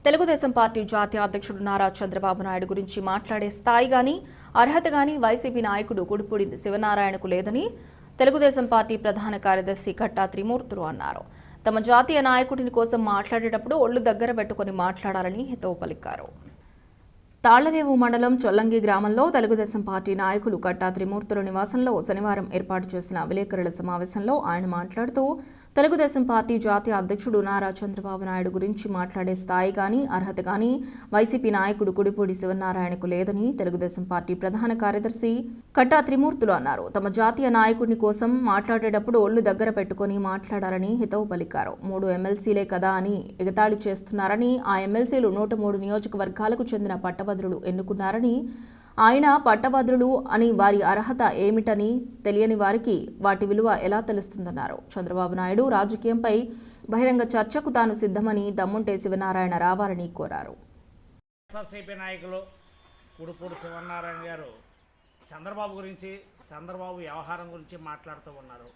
Telugu Desam party జాతీయ అధ్యక్షుడు నారా చంద్రబాబు నాయుడు గురించి మాట్లాడే స్థాయి గాని అర్హత గాని వైసీపీ నాయకుడు గుడిపూడి శివనారాయణకు లేదని తెలుగుదేశం పార్టీ ప్రధాన కార్యదర్శి కట్టా త్రిమూర్తులు అన్నారు. తమ జాతీయ నాయకుడిని కోసం మాట్లాడేటప్పుడు ఒళ్ళు దగ్గర పెట్టుకుని మాట్లాడాలని హితవు పలికారు. తాళ్లరేవు మండలం చొల్లంగి గ్రామంలో తెలుగుదేశం పార్టీ నాయకులు కట్టా త్రిమూర్తుల నివాసంలో శనివారం ఏర్పాటు చేసిన విలేకరుల సమావేశంలో ఆయన మాట్లాడుతూ తెలుగుదేశం పార్టీ జాతీయ అధ్యక్షుడు నారా చంద్రబాబు నాయుడు గురించి మాట్లాడే స్థాయి గాని అర్హత గాని వైసీపీ నాయకుడు గుడిపూడి శివనారాయణకు లేదని తెలుగుదేశం పార్టీ ప్రధాన కార్యదర్శి కట్టా త్రిమూర్తులు అన్నారు. తమ జాతీయ నాయకుడిని కోసం మాట్లాడేటప్పుడు ఒళ్ళు దగ్గర పెట్టుకుని మాట్లాడాలని హితవు పలికారు. 3 ఎమ్మెల్సీలే కదా అని ఎగతాళి చేస్తున్నారని, ఆ ఎమ్మెల్సీలు 103 నియోజకవర్గాలకు చెందిన పట్టభద్రులు ఎన్నుకున్నారని, ఆయన పట్టభద్రులు అని వారి అర్హత ఏమిటని తెలియని వారికి వాటి విలువ ఎలా తెలుస్తుందన్నారు. చంద్రబాబు నాయుడు రాజకీయంపై బహిరంగ చర్చకు తాను సిద్ధమని, దమ్ముంటే శివనారాయణ రావాలని కోరారు. వైఎస్ఆర్సీపీ నాయకులు గుడిపూడి శివనారాయణ గారు చంద్రబాబు గురించి, చంద్రబాబు వ్యవహారం గురించి మాట్లాడుతూ ఉన్నారు.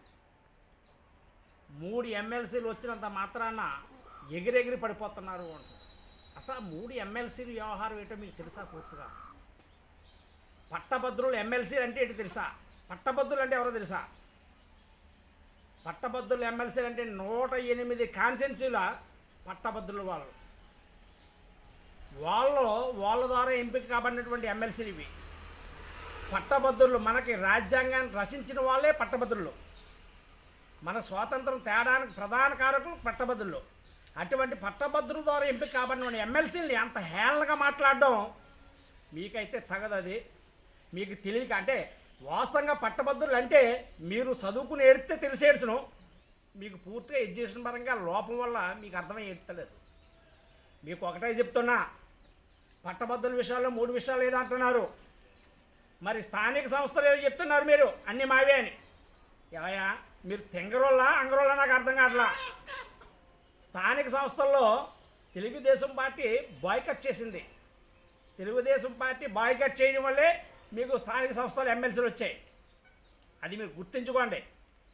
3 ఎమ్మెల్సీలు వచ్చినంత మాత్రాన ఎగిరెగిరి పడిపోతున్నారు అంటారు. అసలు 3 ఎమ్మెల్సీలు వ్యవహారం ఏంటో మీకు తెలుసా? పూర్తిగా పట్టభద్రులు ఎమ్మెల్సీలు అంటే ఏంటి తెలుసా? పట్టభద్రులు అంటే ఎవరో తెలుసా? పట్టభద్రులు ఎమ్మెల్సీలు అంటే 108 కాన్స్టిట్యున్సీల పట్టభద్రులు వాళ్ళ ద్వారా ఎంపిక కాబడినటువంటి ఎమ్మెల్సీలు ఇవి. పట్టభద్రులు మనకి రాజ్యాంగాన్ని రచించిన వాళ్ళే పట్టభద్రులు. మన స్వాతంత్రం తేడానికి ప్రధాన కారకులు పట్టభద్రులు. అటువంటి పట్టభద్రుల ద్వారా ఎంపిక కాబడిన ఎమ్మెల్సీలని అంత హేళనగా మాట్లాడడం మీకైతే తగదు. అది మీకు తెలియక, అంటే వాస్తవంగా పట్టభద్రులు అంటే మీరు చదువుకుని ఏడితే తెలిసేడ్చును, మీకు పూర్తిగా ఎడ్యుకేషన్ పరంగా లోపం వల్ల మీకు అర్థమై ఏడుతలేదు. మీకు ఒకటే చెప్తున్నా, పట్టభద్రుల విషయాల్లో 3 విషయాలు ఏదో అంటున్నారు. మరి స్థానిక సంస్థలు ఏదో చెప్తున్నారు మీరు అన్నీ మావే అని. ఏవయ్యా మీరు తెంగరోళ్ళ అంగరోళ్ళ నాకు అర్థం కావట్లా. స్థానిక సంస్థల్లో తెలుగుదేశం పార్టీ బాయ్కట్ చేసింది. తెలుగుదేశం పార్టీ బాయ్కట్ చేయడం వల్లే మీకు స్థానిక సంస్థలు ఎమ్మెల్సీలు వచ్చాయి. అది మీరు గుర్తుంచుకోండి,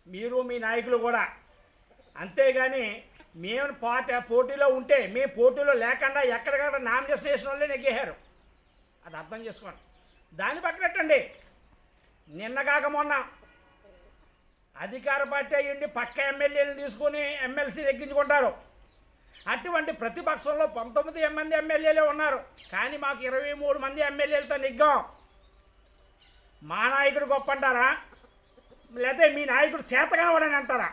మీరు మీ నాయకులు కూడా. అంతేగాని మేము పోటీలో ఉంటే, మేము పోటీలో లేకుండా ఎక్కడికక్కడ నామినేషన్ వేసిన వాళ్ళే నెగ్గేశారు. అది అర్థం చేసుకోండి. దాన్ని పక్కనట్టండి. నిన్నగాక మొన్న అధికార పార్టీ అయ్యండి పక్క ఎమ్మెల్యేలను తీసుకొని ఎమ్మెల్సీ ఎక్కించుకుంటారు. అటువంటి ప్రతిపక్షంలో 19 మంది ఎమ్మెల్యేలే ఉన్నారు, కానీ మాకు 23 మంది ఎమ్మెల్యేలతో నెగ్గాం. మా నాయకుడు గొప్ప అంటారా, లేకపోతే మీ నాయకుడు చేతకానివాడని అంటారా?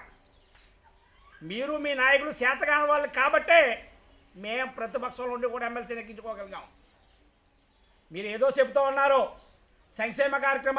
మీరు మీ నాయకుడు చేతకాని వాళ్ళు కాబట్టే మేము ప్రతిపక్షంలో ఉండి కూడా ఎమ్మెల్సీని ఎక్కించుకోగలిగాం. మీరు ఏదో చెప్తూ ఉన్నారు సంక్షేమ కార్యక్రమం